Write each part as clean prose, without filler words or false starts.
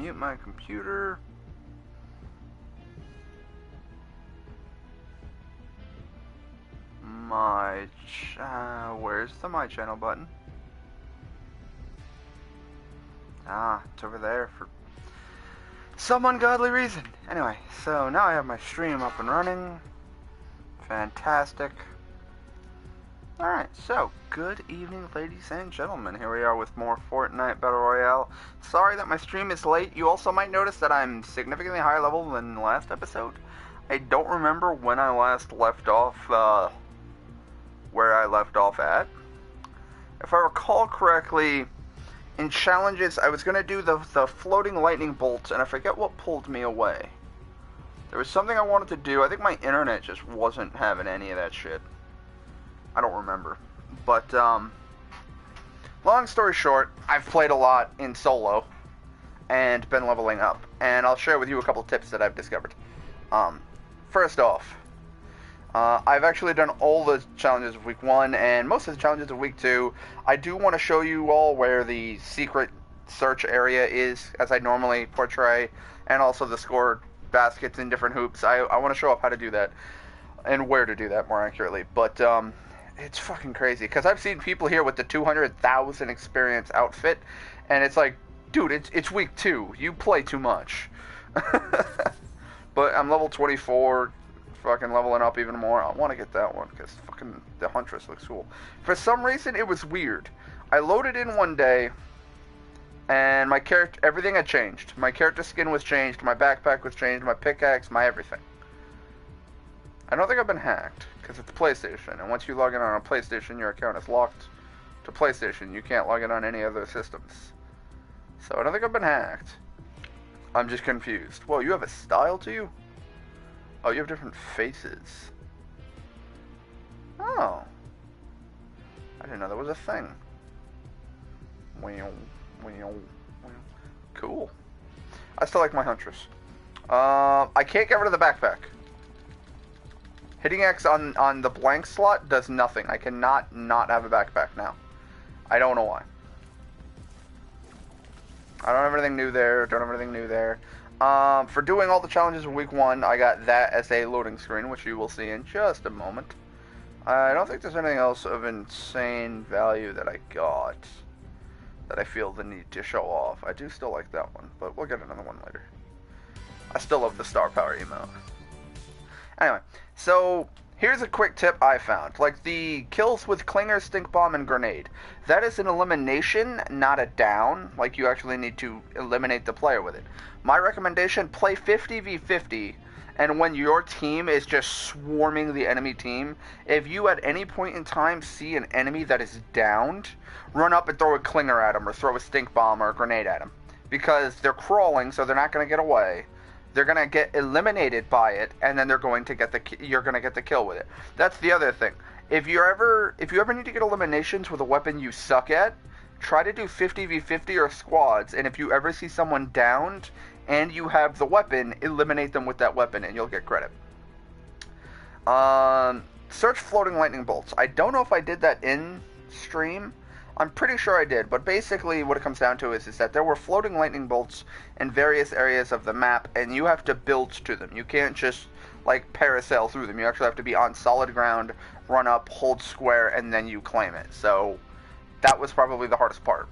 mute my computer. Where's the My Channel button? Ah, it's over there for some ungodly reason. Anyway, so now I have my stream up and running. Fantastic. Alright, so, good evening, ladies and gentlemen. Here we are with more Fortnite Battle Royale. Sorry that my stream is late. You also might notice that I'm significantly higher level than the last episode. I don't remember when I last left off, where I left off at. If I recall correctly, in challenges, I was going to do the floating lightning bolts, and I forget what pulled me away. There was something I wanted to do. I think my internet just wasn't having any of that shit. I don't remember. But, long story short, I've played a lot in solo and been leveling up. And I'll share with you a couple tips that I've discovered. First off, I've actually done all the challenges of week 1 and most of the challenges of week 2. I do want to show you all where the secret search area is, as I normally portray, and also the score baskets in different hoops. I want to show off how to do that and where to do that more accurately. But, it's fucking crazy, because I've seen people here with the 200,000 experience outfit, and it's like, dude, it's week 2. You play too much. But I'm level 24, fucking leveling up even more. I want to get that one, because fucking the Huntress looks cool. For some reason, it was weird. I loaded in one day, and my character, everything had changed. My character skin was changed, my backpack was changed, my pickaxe, my everything. I don't think I've been hacked, because it's PlayStation, and once you log in on a PlayStation, your account is locked to PlayStation. You can't log in on any other systems. So I don't think I've been hacked. I'm just confused. Whoa, you have a style to you? Oh, you have different faces. Oh. I didn't know that was a thing. Cool. I still like my Huntress. I can't get rid of the backpack. Hitting X on the blank slot does nothing. I cannot not have a backpack now. I don't know why. I don't have anything new there. Don't have anything new there. For doing all the challenges of week 1, I got that as a loading screen, which you will see in just a moment. I don't think there's anything else of insane value that I got that I feel the need to show off. I do still like that one, but we'll get another one later. I still love the star power emote. Anyway, so here's a quick tip I found. Like the kills with Clinger, Stink Bomb, and Grenade. That is an elimination, not a down. Like you actually need to eliminate the player with it. My recommendation, play 50v50. And when your team is just swarming the enemy team, if you at any point in time see an enemy that is downed, run up and throw a Clinger at them or throw a Stink Bomb or a Grenade at them. Because they're crawling, so they're not going to get away. They're gonna get eliminated by it, and then they're going to get you're gonna get the kill with it. That's the other thing. If you ever need to get eliminations with a weapon you suck at, try to do 50v50 or squads. And if you ever see someone downed and you have the weapon, eliminate them with that weapon, and you'll get credit. Search floating lightning bolts. I don't know if I did that in stream. I'm pretty sure I did, but basically what it comes down to is that there were floating lightning bolts in various areas of the map, and you have to build to them. You can't just, like, parasail through them. You actually have to be on solid ground, run up, hold square, and then you claim it. So that was probably the hardest part,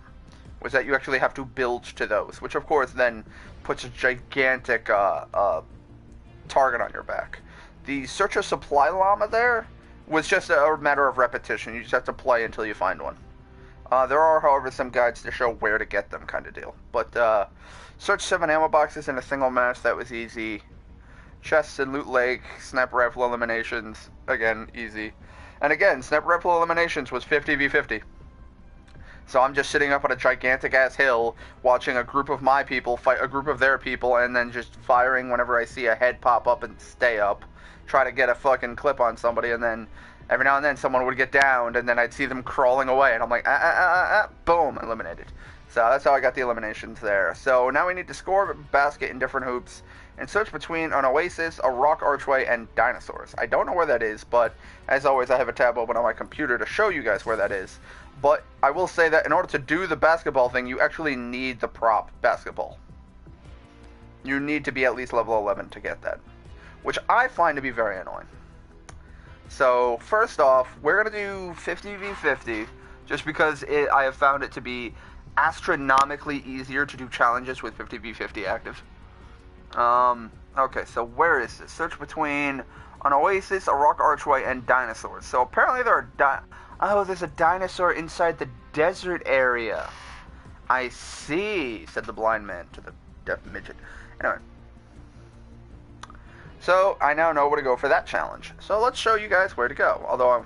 was that you actually have to build to those, which of course then puts a gigantic target on your back. The Searcher Supply Llama there was just a matter of repetition. You just have to play until you find one. There are, however, some guides to show where to get them, kind of deal. But, search 7 ammo boxes in a single match, that was easy. Chests in Loot Lake, sniper rifle eliminations, again, easy. And again, sniper rifle eliminations was 50v50. So I'm just sitting up on a gigantic-ass hill, watching a group of my people fight a group of their people, and then just firing whenever I see a head pop up and stay up. Try to get a fucking clip on somebody, and then every now and then someone would get downed, and then I'd see them crawling away, and I'm like, boom, eliminated. So that's how I got the eliminations there. So now we need to score a basket in different hoops, and search between an oasis, a rock archway, and dinosaurs. I don't know where that is, but as always, I have a tab open on my computer to show you guys where that is. But I will say that in order to do the basketball thing, you actually need the prop basketball. You need to be at least level 11 to get that, which I find to be very annoying. So, first off, we're going to do 50v50, just because I have found it to be astronomically easier to do challenges with 50v50 active. Okay, so where is this? Search between an oasis, a rock archway, and dinosaurs. So apparently there are there's a dinosaur inside the desert area. I see, said the blind man to the deaf midget. Anyway. So I now know where to go for that challenge. So let's show you guys where to go. Although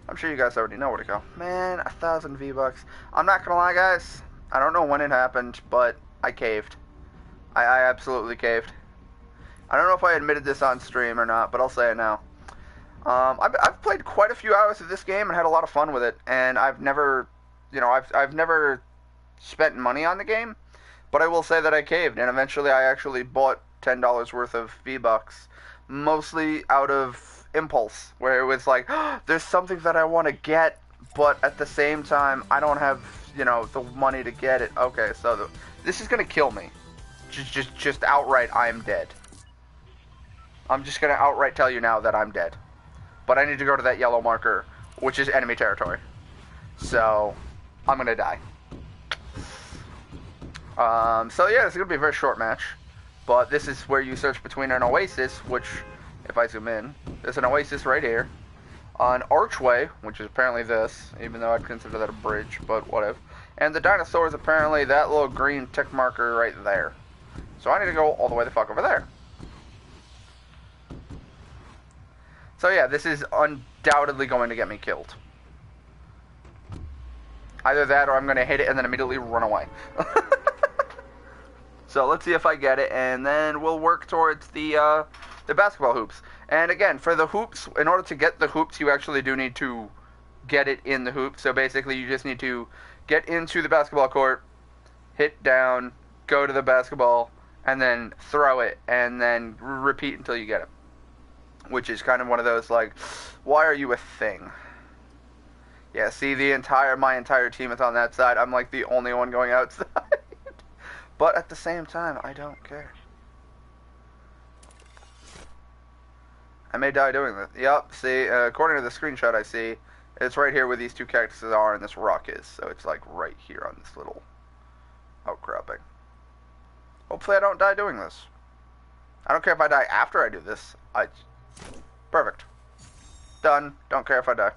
I'm sure you guys already know where to go. Man, 1,000 V-Bucks. I'm not gonna lie, guys. I don't know when it happened, but I caved. I absolutely caved. I don't know if I admitted this on stream or not, but I'll say it now. I've played quite a few hours of this game and had a lot of fun with it, and I've never, I've never spent money on the game, but I will say that I caved, and eventually I actually bought $10 worth of V-Bucks, mostly out of impulse, where it was like, oh, there's something that I want to get, but at the same time, I don't have, the money to get it. Okay, so this is going to kill me. Just outright, I'm dead. I'm just going to outright tell you now that I'm dead. But I need to go to that yellow marker, which is enemy territory. So, I'm going to die. So yeah, it's going to be a very short match. But this is where you search between an oasis, which, if I zoom in, there's an oasis right here. An archway, which is apparently this, even though I'd consider that a bridge, but whatever. And the dinosaur is apparently that little green tick marker right there. So I need to go all the way the fuck over there. So yeah, this is undoubtedly going to get me killed. Either that or I'm going to hit it and then immediately run away. So let's see if I get it, and then we'll work towards the basketball hoops. And again, for the hoops, in order to get the hoops, you actually do need to get it in the hoop. So basically, you just need to get into the basketball court, hit down, go to the basketball, and then throw it, and then repeat until you get it. Which is kind of one of those, like, why are you a thing? Yeah, see, my entire team is on that side. I'm, like, the only one going outside. But at the same time, I don't care. I may die doing this. Yup, see, according to the screenshot I see, it's right here where these two cactuses are and this rock is. So it's, like, right here on this little outcropping. Hopefully I don't die doing this. I don't care if I die after I do this. Perfect. Done. Don't care if I die.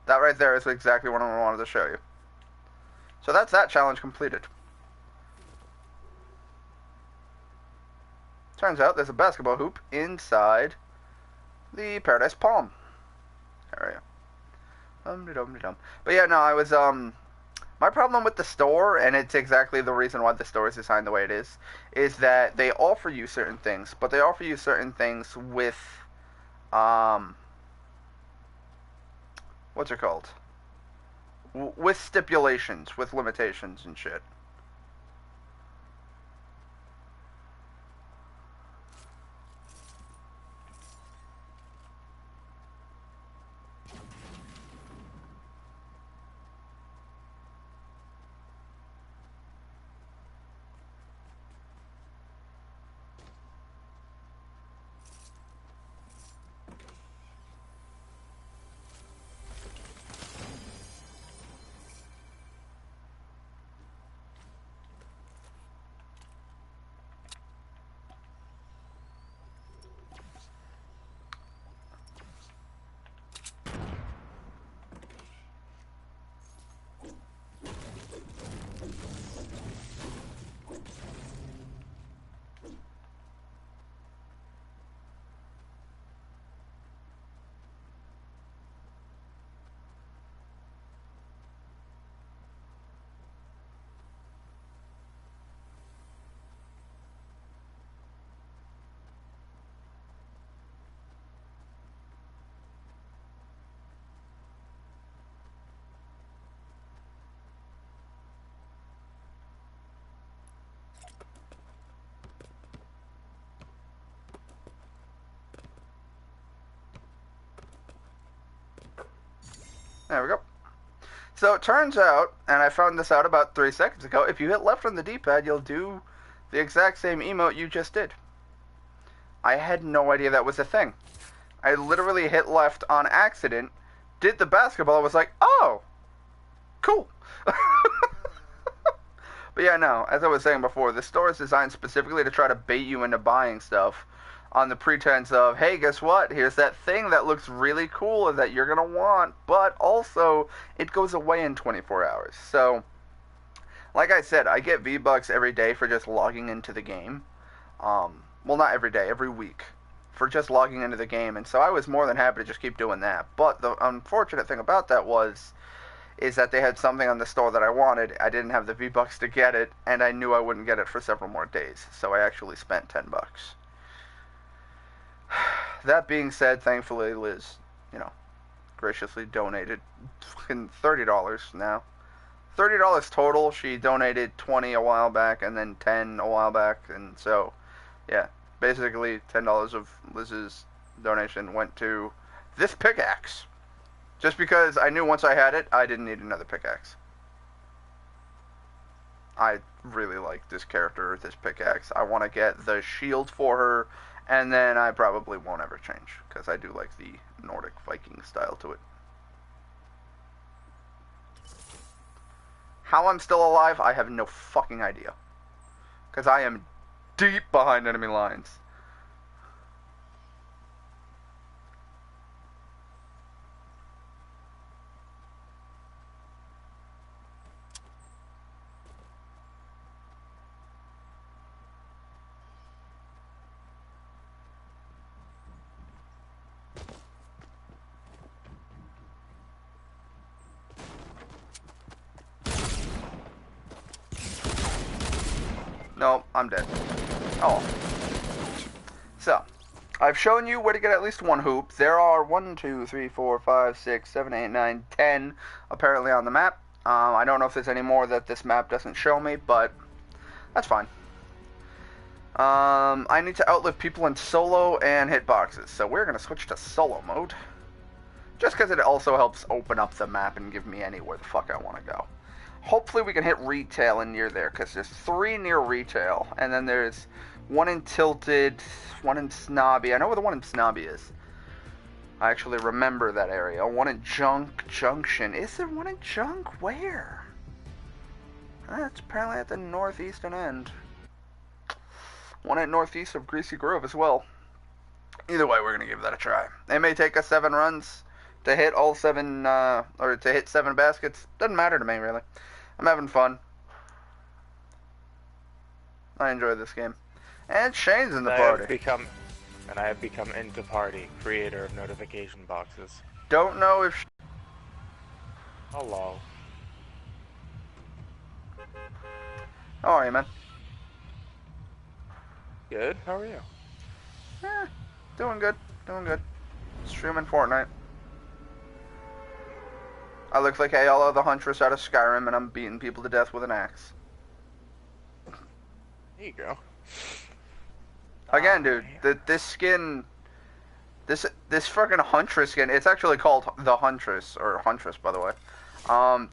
That right there is exactly what I wanted to show you. So that's that challenge completed. Turns out there's a basketball hoop inside the Paradise Palm area. But yeah, no, I was, my problem with the store, and it's exactly the reason why the store is designed the way it is that they offer you certain things, but they offer you certain things with, what's it called? With stipulations, with limitations and shit. There we go. So it turns out, and I found this out about 3 seconds ago, if you hit left on the D-pad, you'll do The exact same emote you just did. I had no idea that was a thing. I literally hit left on accident, did the basketball, I was like, oh, cool. But yeah, no, as I was saying before, the store is designed specifically to try to bait you into buying stuff on the pretense of, hey, guess what? Here's that thing that looks really cool and that you're going to want, but also it goes away in 24 hours. So, like I said, I get V-Bucks every day for just logging into the game. Well, not every day, every week. For just logging into the game, and so I was more than happy to just keep doing that. But the unfortunate thing about that is that they had something on the store that I wanted. I didn't have the V-Bucks to get it, and I knew I wouldn't get it for several more days. So I actually spent $10. That being said, thankfully Liz, graciously donated fucking $30 now. $30 total. She donated $20 a while back, and then $10 a while back, and so, yeah. Basically, $10 of Liz's donation went to this pickaxe. Just because I knew once I had it, I didn't need another pickaxe. I really like this character, this pickaxe. I want to get the shield for her, and then I probably won't ever change, because I do like the Nordic Viking style to it. How I'm still alive, I have no fucking idea. Because I am deep behind enemy lines. No, I'm dead. Oh. So, I've shown you where to get at least one hoop. There are 1, 2, 3, 4, 5, 6, 7, 8, 9, 10 apparently on the map. I don't know if there's any more that this map doesn't show me, but that's fine. I need to outlive people in solo and hit boxes, so we're going to switch to solo mode. Just because it also helps open up the map and give me anywhere the fuck I want to go. Hopefully we can hit retail and near there, because there's 3 near retail, and then there's 1 in Tilted, 1 in Snobby. I know where the 1 in Snobby is. I actually remember that area. 1 in Junction. Is there 1 in Junk? Where? It's apparently at the northeastern end. 1 at northeast of Greasy Grove as well. Either way, we're going to give that a try. It may take us 7 runs to hit all 7, or to hit 7 baskets. Doesn't matter to me, really. I'm having fun. I enjoy this game. And Shane's in the party. I have become into party, creator of notification boxes. Don't know if... Hello. How are you, man? Good, how are you? Doing good. Doing good. Streaming Fortnite. I look like Ayala the Huntress out of Skyrim, and I'm beating people to death with an axe. There you go. Again, dude, this skin, this fucking Huntress skin, it's actually called the Huntress, or Huntress, by the way.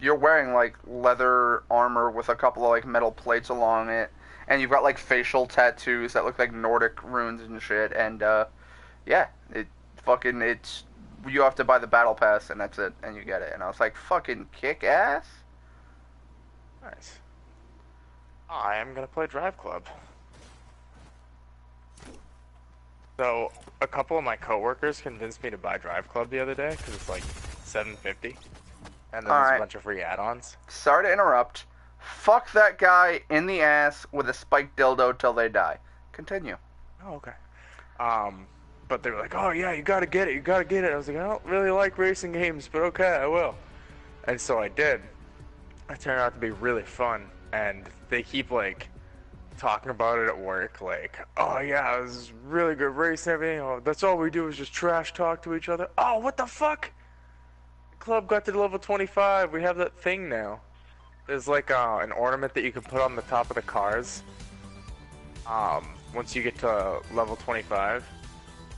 You're wearing, like, leather armor with a couple of, like, metal plates along it, and you've got, like, facial tattoos that look like Nordic runes and shit, and, yeah, it's, you have to buy the battle pass, and that's it, and you get it, and I was like, fucking kick ass? Nice. I am gonna play Drive Club. So, a couple of my coworkers convinced me to buy Drive Club the other day, because it's like $7.50, and then there's a bunch of free add-ons. Sorry to interrupt. Fuck that guy in the ass with a spiked dildo till they die. Continue. Oh, okay. But they were like, oh yeah, you gotta get it, you gotta get it. I was like, I don't really like racing games, but okay, I will. And so I did. It turned out to be really fun, and they keep, like, talking about it at work, like, oh yeah, it was really good race and everything. Oh, that's all we do is just trash talk to each other. Oh, what the fuck? The club got to level 25. We have that thing now. There's like an ornament that you can put on the top of the cars. Once you get to level 25,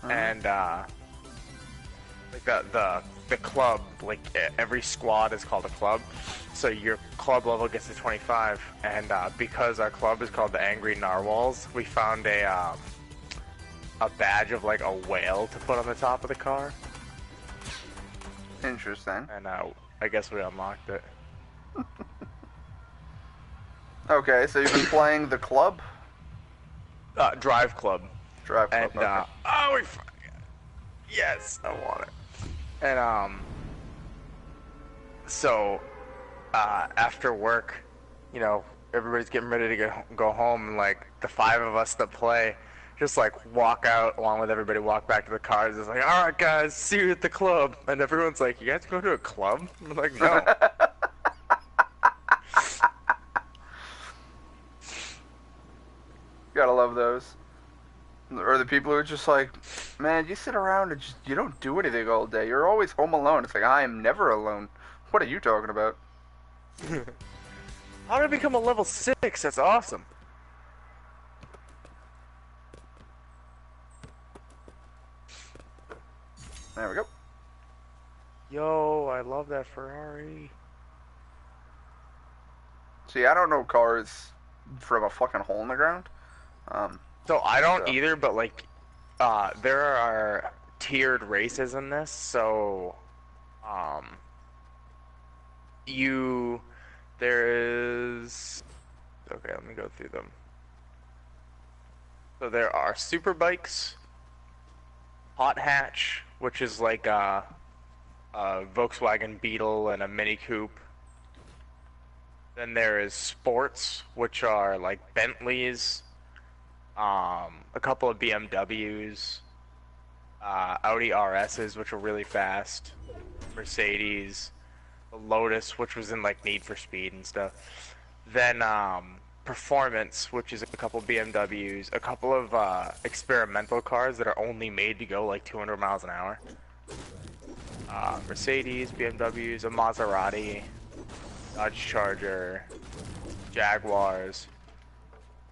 and like the the club, like every squad is called a club, so your club level gets to 25, and because our club is called the Angry Narwhals, we found a badge of like a whale to put on the top of the car. Interesting. And I guess we unlocked it. Okay, so you've been playing the club? Drive Club. Drive Club, And, okay. oh, yes, I want it. And, so, after work, you know, everybody's getting ready to go home, and, like, the 5 of us that play just, like, walk out along with everybody, walk back to the cars. It's like, all right, guys, see you at the club. And everyone's like, you guys go to a club? I'm like, no. Gotta love those. Or the people who are just like, man, you sit around and just, you don't do anything all day. You're always home alone. It's like, I am never alone. What are you talking about? How did I become a level 6? That's awesome. There we go. Yo, I love that Ferrari. See, I don't know cars from a fucking hole in the ground. So I don't either, but like, there are tiered races in this, so, there is, okay, let me go through them. So there are super bikes, hot hatch, which is like a Volkswagen Beetle and a Mini Coupe. Then there is sports, which are like Bentleys, a couple of BMWs, Audi RSs, which are really fast, Mercedes, the Lotus, which was in like Need for Speed and stuff. Then performance, which is a couple BMWs, a couple of experimental cars that are only made to go like 200 miles an hour. Mercedes, BMWs, a Maserati, Dodge Charger, Jaguars.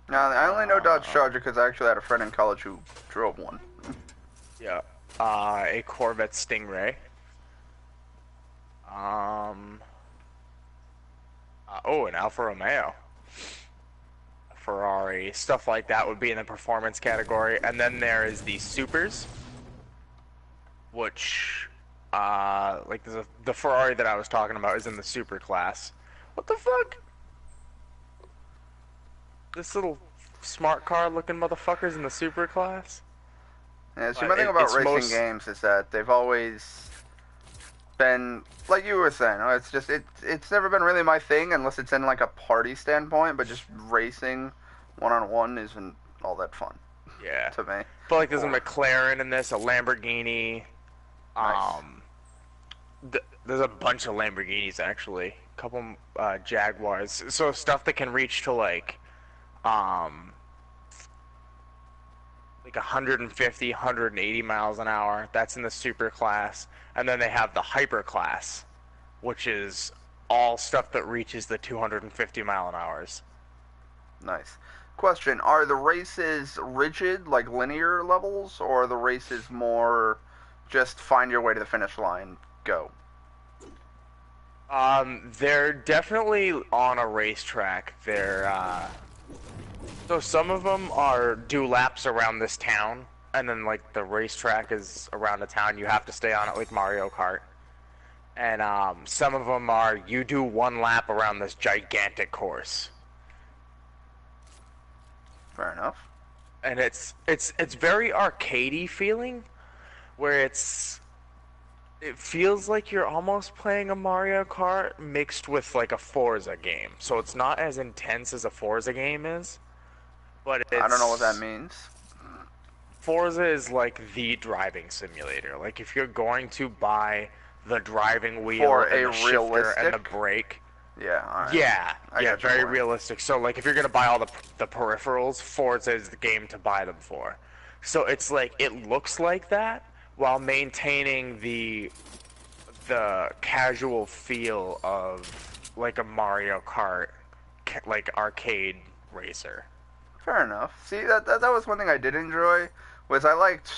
Now, I only know Dodge Charger because I actually had a friend in college who drove one. Yeah. A Corvette Stingray. Oh, an Alfa Romeo. A Ferrari. Stuff like that would be in the performance category. And then there is the supers, which, like the Ferrari that I was talking about is in the super class. What the fuck? This little smart car looking motherfucker's in the super class? Yeah, see, my thing about racing games is that they've always been, like you were saying, it's just, it's never been really my thing unless it's in like a party standpoint, but just racing one-on-one isn't all that fun. Yeah. To me. But like there's a McLaren in this, a Lamborghini. Nice. There's a bunch of Lamborghinis actually. A couple Jaguars. So stuff that can reach to like 150, 180 miles an hour. That's in the super class. And then they have the hyper class, which is all stuff that reaches the 250 mile an hours. Nice. Question, are the races rigid, like linear levels, or are the races more just find your way to the finish line, go? They're definitely on a racetrack. So some of them do laps around this town, and then like the racetrack is around the town. You have to stay on it like Mario Kart. And some of them are you do one lap around this gigantic course. Fair enough. And it's very arcadey feeling, where it feels like you're almost playing a Mario Kart mixed with like a Forza game. So it's not as intense as a Forza game is, but it's, I don't know what that means. Forza is like the driving simulator. Like if you're going to buy the driving wheel For and a the shifter realistic? and the brake. Yeah, alright. Yeah, very point. realistic. So like if you're gonna buy all the peripherals, Forza is the game to buy them for. So it's like it looks like that while maintaining the casual feel of like a Mario Kart, like arcade racer. Fair enough. See, that was one thing I did enjoy, was I liked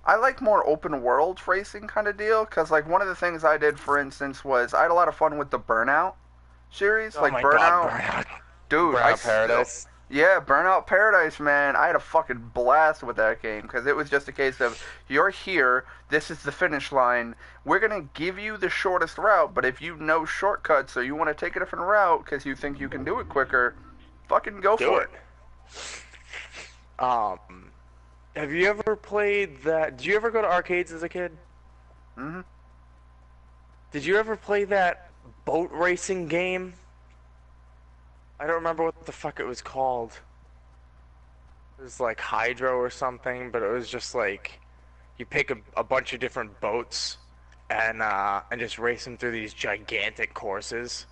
I like more open world racing kind of deal, because like one of the things I did, for instance, was I had a lot of fun with the Burnout series. Oh Like my god, Burnout, Burnout. dude, I Burnout still, Paradise. yeah, Burnout Paradise, man. I had a fucking blast with that game because it was just a case of you're here, this is the finish line. We're gonna give you the shortest route, but if you know shortcuts or you want to take a different route because you think you can do it quicker, fucking go Do for it. it. Um, have you ever played that? Did you ever go to arcades as a kid? Hmm. Did you ever play that boat racing game? I don't remember what the fuck it was called. It was like Hydro or something, but it was just like you pick a bunch of different boats and just race them through these gigantic courses.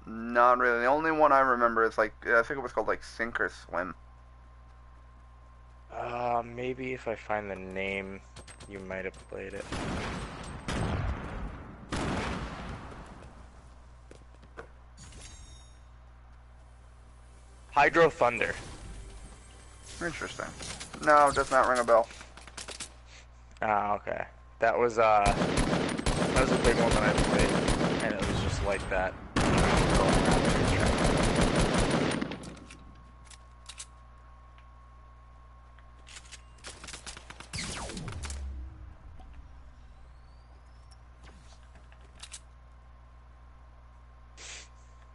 Not really. The only one I remember is like I think it was called like Sink or Swim. Maybe if I find the name, you might have played it. Hydro Thunder. Interesting. No, it does not ring a bell. Ah, okay. That was a big one that I played, and it was just like that.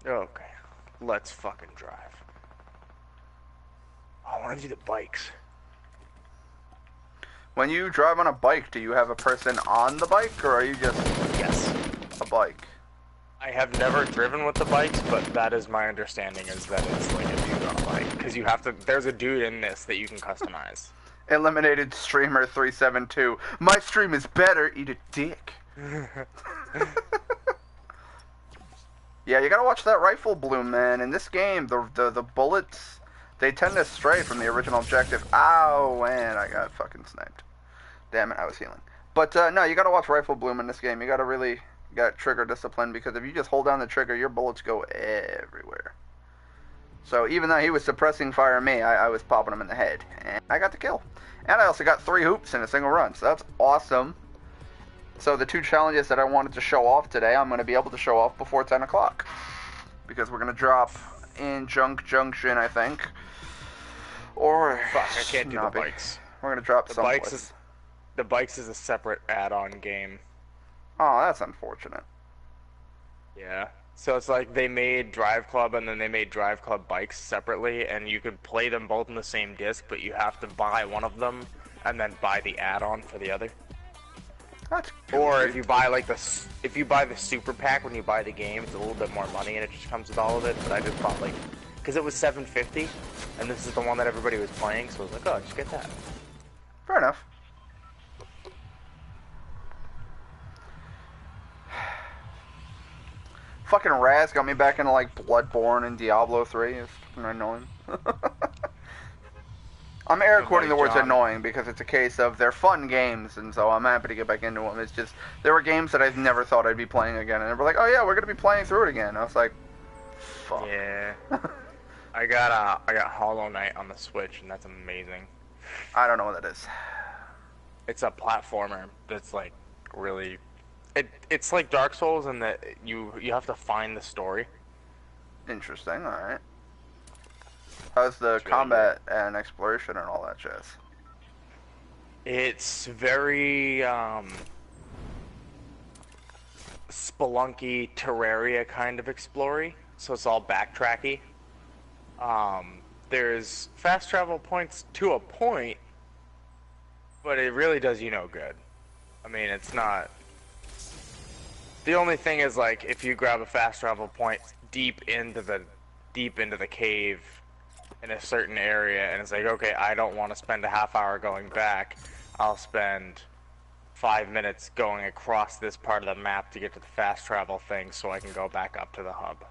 Okay, let's fucking drive. I want to do the bikes. When you drive on a bike, do you have a person on the bike, or are you just Yes. a bike? I have never driven with the bikes, but that is my understanding, is that it's like a dude on a bike. Because you have to, there's a dude in this that you can customize. Eliminated streamer 372. My stream is better. Eat a dick. Yeah, you gotta watch that rifle bloom, man. In this game, the bullets, they tend to stray from the original objective. Ow, and I got fucking sniped. Damn it, I was healing. But no, you gotta watch rifle bloom in this game. You gotta really got trigger discipline, because if you just hold down the trigger, your bullets go everywhere. So even though he was suppressing fire me, I was popping him in the head, and I got the kill. And I also got 3 hoops in a single run, so that's awesome. So the 2 challenges that I wanted to show off today, I'm going to be able to show off before 10 o'clock. Because we're going to drop in Junk Junction, I think. Or... Fuck, I can't do the bikes. We're going to drop The someplace. the bikes is a separate add-on game. Oh, that's unfortunate. Yeah. So it's like they made Drive Club and then they made Drive Club bikes separately, and you could play them both in the same disc, but you have to buy one of them and then buy the add-on for the other. That's Or if you buy like if you buy the super pack when you buy the game, it's a little bit more money and it just comes with all of it. But I just bought like, because it was $7.50, and this is the one that everybody was playing, so I was like, oh, just get that. Fair enough. Fucking Raz got me back into like Bloodborne and Diablo 3. It's fucking annoying. I'm air quoting the words annoying because it's a case of they're fun games, and so I'm happy to get back into them. It's just, there were games that I never thought I'd be playing again, and they were like, oh yeah, we're going to be playing through it again. I was like, fuck. Yeah. I got Hollow Knight on the Switch, and that's amazing. I don't know what that is. It's a platformer that's like really, it's like Dark Souls in that you have to find the story. Interesting, alright. How's the It's really combat and exploration and all that jazz? It's very Spelunky Terraria kind of explory, so it's all backtracky. There's fast travel points to a point, but it really does you no good. I mean, it's not. The only thing is, like, if you grab a fast travel point deep into the cave in a certain area, and it's like, okay, I don't want to spend a half hour going back. I'll spend 5 minutes going across this part of the map to get to the fast travel thing, so I can go back up to the hub.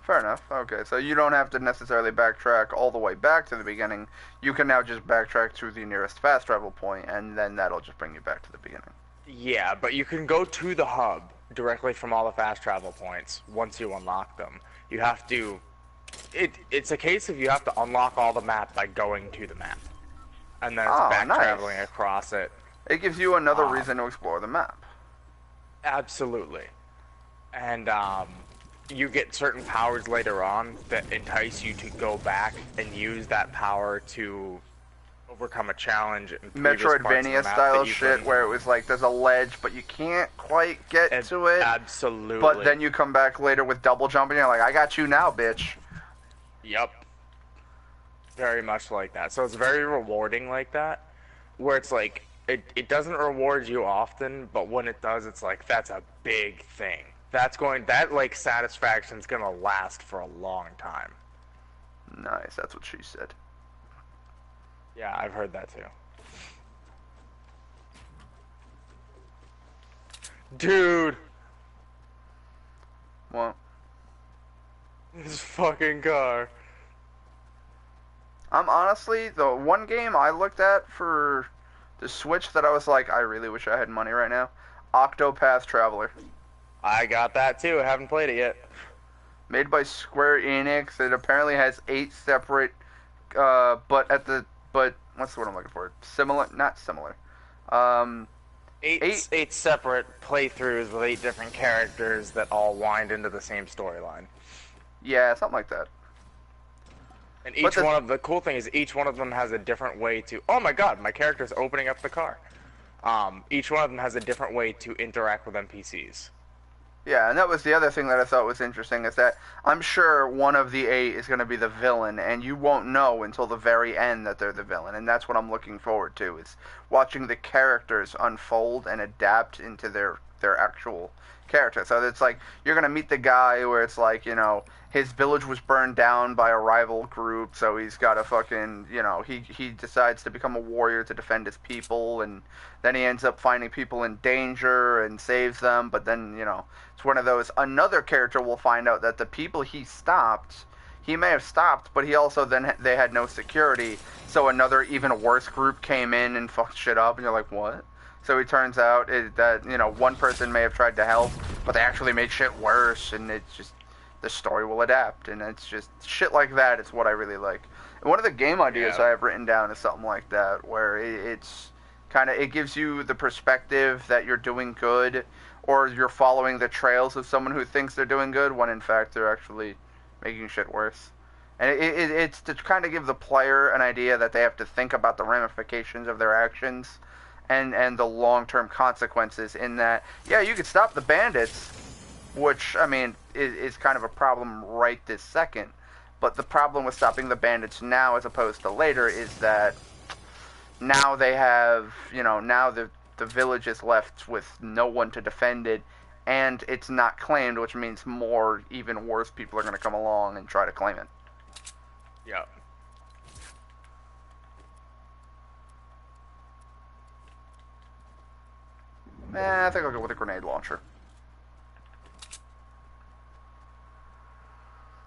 Fair enough. Okay, so you don't have to necessarily backtrack all the way back to the beginning. You can now just backtrack to the nearest fast travel point, and then that'll just bring you back to the beginning. Yeah, but you can go to the hub directly from all the fast travel points once you unlock them. You have to... It's a case of you have to unlock all the map by going to the map. and then it's Oh, back traveling nice. across it. It gives you another Um, reason to explore the map. Absolutely. And you get certain powers later on that entice you to go back and use that power to overcome a challenge in previous parts of the Metroidvania map that style you shit couldn't. where it was like there's a ledge but you can't quite get to it. But Absolutely. then you come back later with double jumping and you're like, I got you now, bitch. Yep. Very much like that. So it's very rewarding like that, where it's like it doesn't reward you often, but when it does, it's like that's a big thing. That like satisfaction's gonna last for a long time. Nice, that's what she said. Yeah, I've heard that too. Dude, Well, this fucking car. I'm honestly, the one game I looked at for the Switch that I was like, I really wish I had money right now, Octopath Traveler. I got that too. I haven't played it yet. Made by Square Enix. It apparently has 8 separate, but what's the word I'm looking for? Similar, not similar. Um, eight. Eight separate playthroughs with 8 different characters that all wind into the same storyline. Yeah, something like that. And the cool thing is each one of them has a different way to. Oh my God, my character's opening up the car. Each one of them has a different way to interact with NPCs. Yeah, and that was the other thing that I thought was interesting is that I'm sure one of the 8 is going to be the villain, and you won't know until the very end that they're the villain, and that's what I'm looking forward to, is watching the characters unfold and adapt into their actual character. So it's like, you're going to meet the guy where it's like, his village was burned down by a rival group, so he's got to fucking, he decides to become a warrior to defend his people, and then he ends up finding people in danger and saves them, but then, it's one of those. Another character will find out that the people he stopped, he may have stopped, but he also they had no security. So another even worse group came in and fucked shit up, and you're like, what? So it turns out that one person may have tried to help, but they actually made shit worse, and it's just the story will adapt, and it's just shit like that. It's what I really like. And one of the game ideas I have written down is something like that, where it's kind of, it gives you the perspective that you're doing good, or you're following the trails of someone who thinks they're doing good when in fact they're actually making shit worse. And it's to kind of give the player an idea that they have to think about the ramifications of their actions and the long-term consequences in that, yeah, you could stop the bandits, which, I mean, is kind of a problem right this second. But the problem with stopping the bandits now as opposed to later is that now they have, now the village is left with no one to defend it, and it's not claimed, which means more, even worse people are going to come along and try to claim it. Yeah. I think I'll go with a grenade launcher.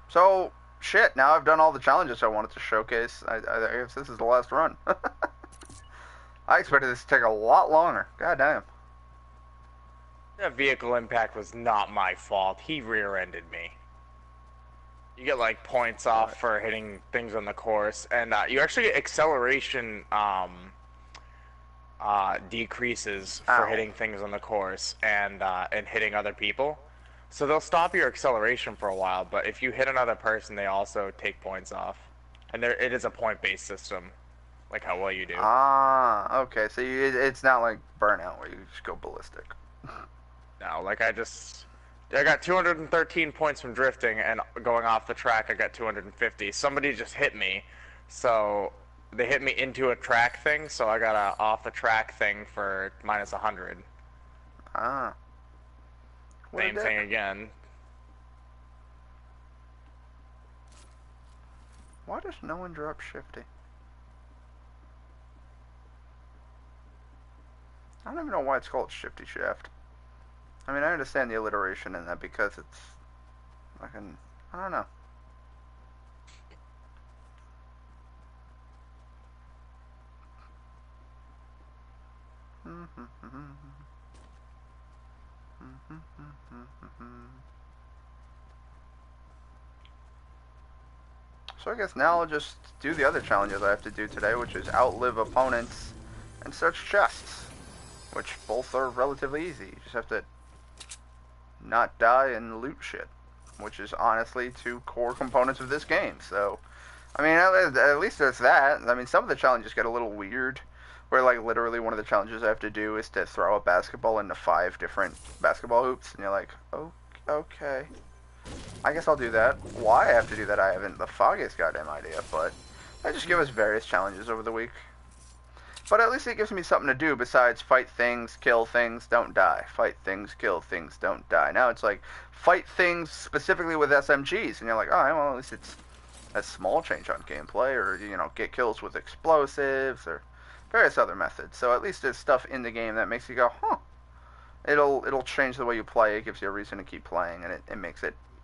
So, shit, now I've done all the challenges I wanted to showcase. I guess this is the last run. I expected this to take a lot longer. God damn. That vehicle impact was not my fault. He rear-ended me. You get like points off for hitting things on the course, and you actually get acceleration decreases for hitting things on the course and hitting other people. So they'll stop your acceleration for a while, but if you hit another person, they also take points off. And it is a point-based system, like how well you do. Ah, okay. So it's not like Burnout where you just go ballistic. No, like I got 213 points from drifting, and going off the track, I got 250. Somebody just hit me, so they hit me into a track thing, so I got a off the track thing for minus 100. Ah. Same thing again. Why does no one drop Shifty? I don't even know why it's called Shifty Shaft. I mean, I understand the alliteration in that because it's fucking, I don't know. So I guess now I'll just do the other challenges I have to do today, which is outlive opponents and search chests, which both are relatively easy. You just have to not die and loot shit, which is honestly two core components of this game. So, I mean, at least there's that. I mean, some of the challenges get a little weird, where like literally one of the challenges I have to do is to throw a basketball into 5 different basketball hoops, and you're like, oh, okay. I guess I'll do that. Why I have to do that, I haven't the foggiest goddamn idea, but they just give us various challenges over the week. But at least it gives me something to do besides fight things, kill things, don't die. Fight things, kill things, don't die. Now it's like, fight things specifically with SMGs, and you're like, oh, well, at least it's a small change on gameplay, or, you know, get kills with explosives, or various other methods. So at least there's stuff in the game that makes you go, huh. It'll change the way you play, it gives you a reason to keep playing, and it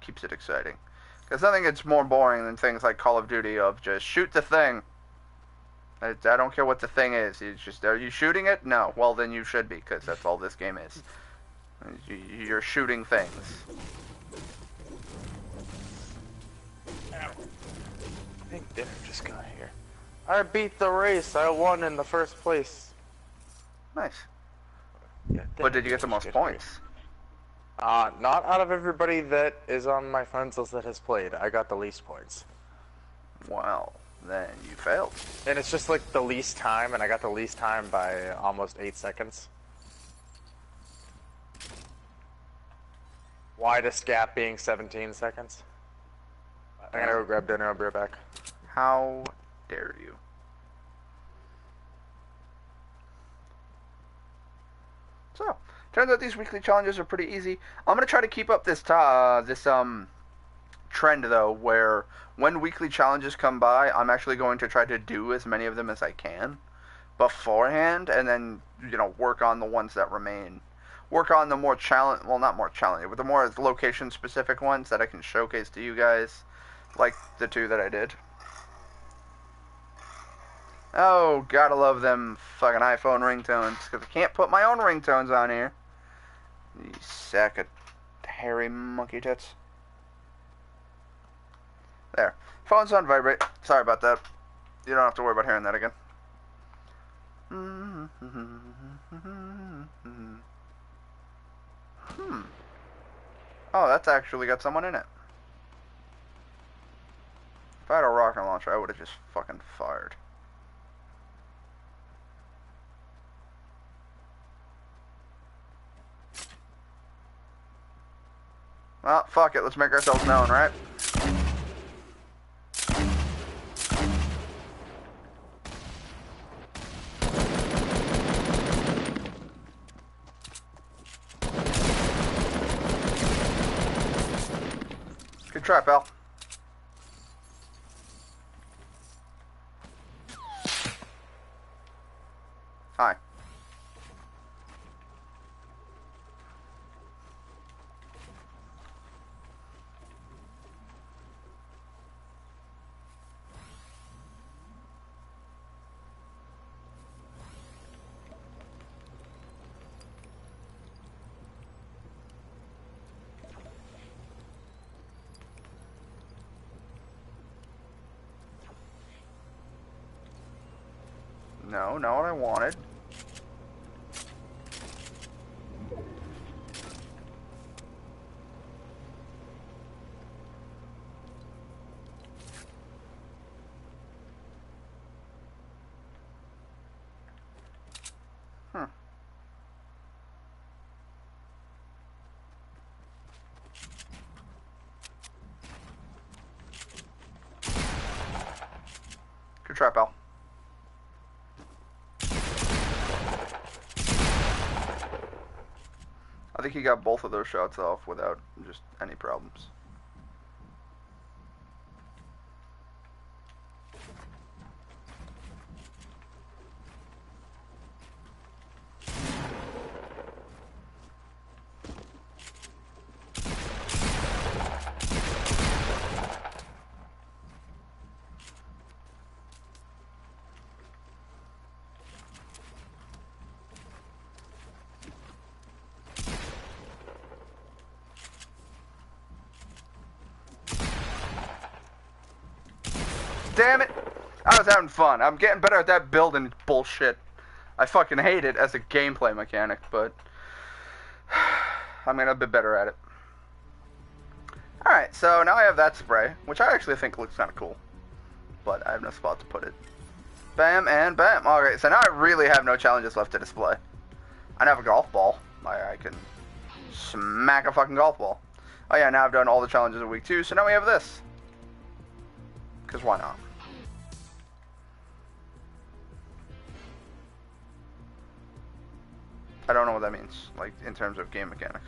keeps it exciting. Because nothing gets more boring than things like Call of Duty of just shoot the thing. I don't care what the thing is. It's just, are you shooting it? No. Well, then you should be, because that's all this game is. You're shooting things. I think dinner just got here. I beat the race. I won in the first place. Nice. Yeah, But did you get the most points? Not out of everybody that is on my friends list that has played. I got the least points. Well, then you failed. And it's just like the least time, and I got the least time by almost 8 seconds. Widest gap being 17 seconds. I'm gonna go grab dinner, I'll be right back. How dare you? So, turns out these weekly challenges are pretty easy. I'm gonna try to keep up this trend though, where when weekly challenges come by, I'm actually going to try to do as many of them as I can beforehand, and then, you know, work on the ones that remain. Work on the more not more challenging, but the more location-specific ones that I can showcase to you guys, like the 2 that I did. Oh, gotta love them fucking iPhone ringtones, because I can't put my own ringtones on here. You sack of hairy monkey tits. There. Phone's on vibrate. Sorry about that. You don't have to worry about hearing that again. Oh, that's actually got someone in it. If I had a rocket launcher, I would have just fucking fired. Well, fuck it. Let's make ourselves known, right? Good try, pal. Hi. No, not what I wanted. Good try, pal. I think he got both of those shots off without just any problems. damn it! I was having fun. I'm getting better at that building bullshit. I fucking hate it as a gameplay mechanic, but I'm gonna be better at it. Alright, so now I have that spray, which I actually think looks kind of cool. But I have no spot to put it. Bam and bam. Alright, so now I really have no challenges left to display. I have a golf ball. I can smack a fucking golf ball. Oh yeah, now I've done all the challenges of week 2, so now we have this. Because why not? I don't know what that means, like, in terms of game mechanics.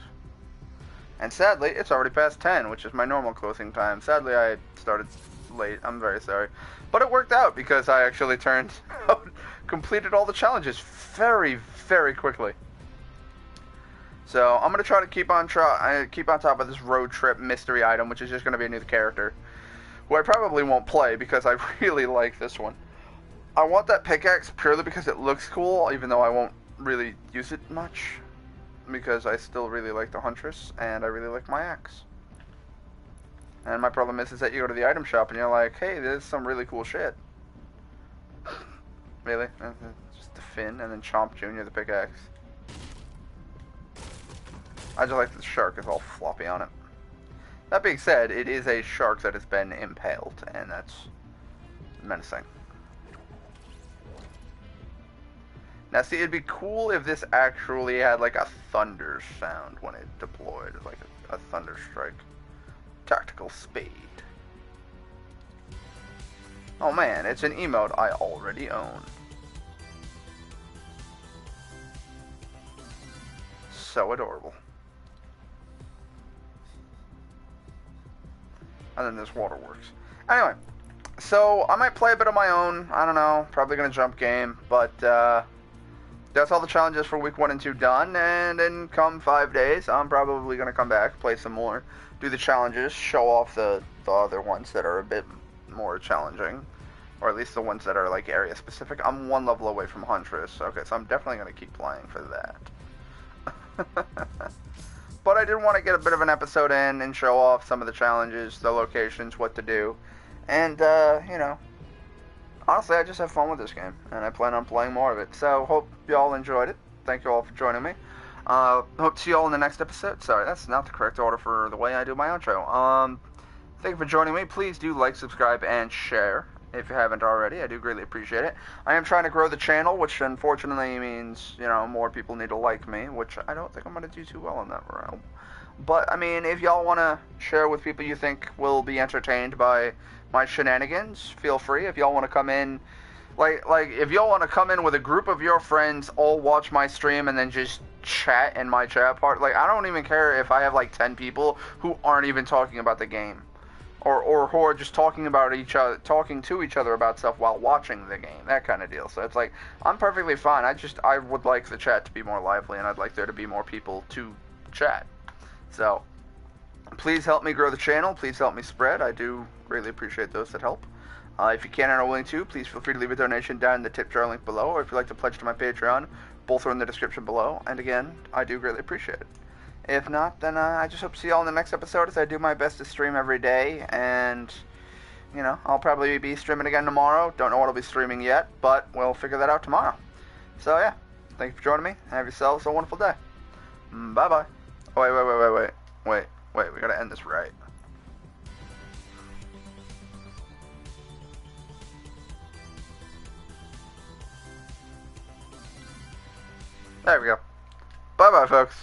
And sadly, it's already past 10, which is my normal closing time. Sadly, I started late. I'm very sorry. But it worked out because I actually completed all the challenges very, very quickly. So, I'm going to try to keep on top of this road trip mystery item, which is just going to be a new character, who I probably won't play because I really like this one. I want that pickaxe purely because it looks cool, even though I won't really use it much. Because I still really like the Huntress, and I really like my axe. And my problem is that you go to the item shop and you're like, hey, there's some really cool shit. Really? Just the fin, and then Chomp Jr. the pickaxe. I just like that the shark is all floppy on it. That being said, it is a shark that has been impaled, and that's menacing. Now, see, it'd be cool if this actually had, like, a thunder sound when it deployed, like a thunder strike. Tactical speed. Oh, man, it's an emote I already own. So adorable. And then this waterworks. Anyway, so I might play a bit on my own. I don't know, probably gonna jump game, but, that's all the challenges for week 1 and 2 done, and in come 5 days, I'm probably going to come back, play some more, do the challenges, show off the other ones that are a bit more challenging, or at least the ones that are, like, area specific. I'm 1 level away from Huntress, okay, so I'm definitely going to keep playing for that. But I did want to get a bit of an episode in and show off some of the challenges, the locations, what to do, and, you know, honestly, I just have fun with this game, and I plan on playing more of it. So, hope y'all enjoyed it. Thank you all for joining me. Hope to see y'all in the next episode. Sorry, that's not the correct order for the way I do my outro. Thank you for joining me. Please do like, subscribe, and share if you haven't already. I do greatly appreciate it. I am trying to grow the channel, which unfortunately means, you know, more people need to like me, which I don't think I'm going to do too well in that realm. But, I mean, if y'all want to share with people you think will be entertained by my shenanigans, feel free. If y'all want to come in, like if y'all want to come in with a group of your friends, all watch my stream and then just chat in my chat part, like, I don't even care if I have like 10 people who aren't even talking about the game, or who are just talking about talking to each other about stuff while watching the game, that kind of deal. So it's like, I'm perfectly fine. I would like the chat to be more lively, and I'd like there to be more people to chat. So please help me grow the channel. Please help me spread. I do greatly appreciate those that help. If you can and are willing to, please feel free to leave a donation down in the tip jar link below, or if you'd like to pledge to my Patreon, both are in the description below. And again, I do greatly appreciate it. If not, then I just hope to see y'all in the next episode, as I do my best to stream every day. And, you know, I'll probably be streaming again tomorrow. Don't know what I'll be streaming yet, but we'll figure that out tomorrow. So yeah, thank you for joining me. Have yourselves a wonderful day. Bye-bye. Oh, wait, we gotta end this right. There we go. Bye-bye, folks.